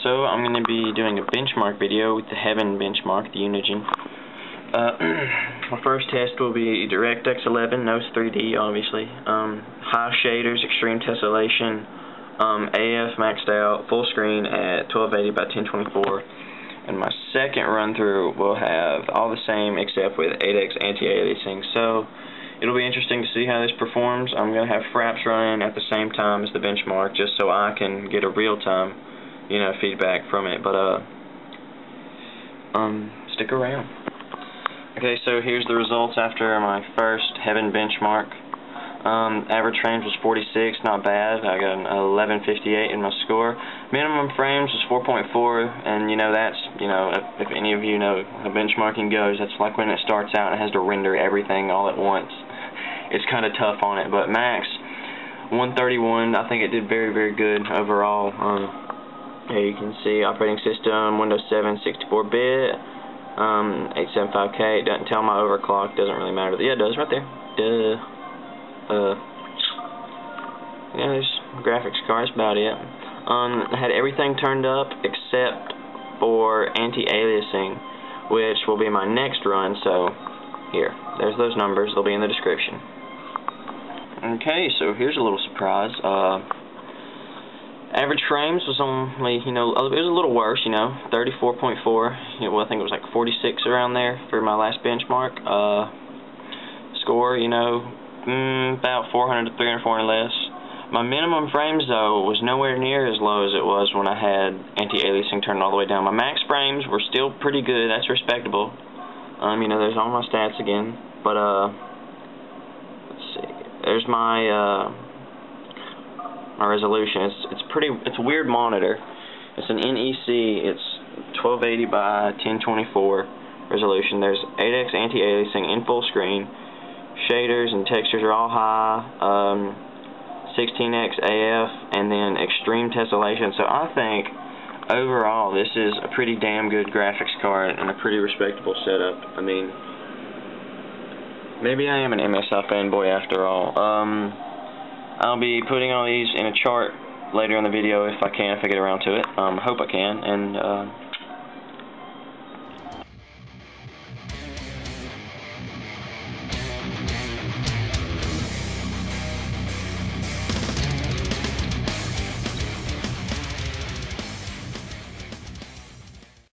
So I'm going to be doing a benchmark video with the Heaven benchmark, the Unigine. My first test will be DirectX 11, no 3D obviously, high shaders, extreme tessellation, AF maxed out, full screen at 1280 by 1024, and my second run through will have all the same except with 8x anti-aliasing. So it'll be interesting to see how this performs. I'm going to have fraps running at the same time as the benchmark just so I can get a real-time, feedback from it. But stick around. Okay, so here's the results after my first Heaven benchmark. Average frames was 46, not bad. I got an 1158 in my score. Minimum frames was 4.4, and that's, if any of you know how benchmarking goes, that's like when it starts out and it has to render everything all at once. It's kind of tough on it, but max 131, I think it did very, very good overall. Here you can see operating system, Windows 7, 64-bit, 875K. It doesn't tell my overclock, doesn't really matter. Yeah, it does right there. Duh. There's graphics card, that's about it. I had everything turned up except for anti-aliasing, which will be my next run, so here, there's those numbers, they'll be in the description. Okay, so here's a little surprise. Average frames was only, it was a little worse, 34.4. Well, I think it was like 46 around there for my last benchmark. Score, about 400 to 300, 400 less. My minimum frames, though, was nowhere near as low as it was when I had anti-aliasing turned all the way down. My max frames were still pretty good. That's respectable. There's all my stats again. But, let's see. There's my, my resolution. It's a weird monitor. It's an NEC. It's 1280 by 1024 resolution. There's 8x anti-aliasing in full screen. Shaders and textures are all high. 16x AF, and then extreme tessellation. So I think overall this is a pretty damn good graphics card and a pretty respectable setup. Maybe I am an MSI fanboy after all. I'll be putting all these in a chart later in the video if I get around to it. Hope I can, and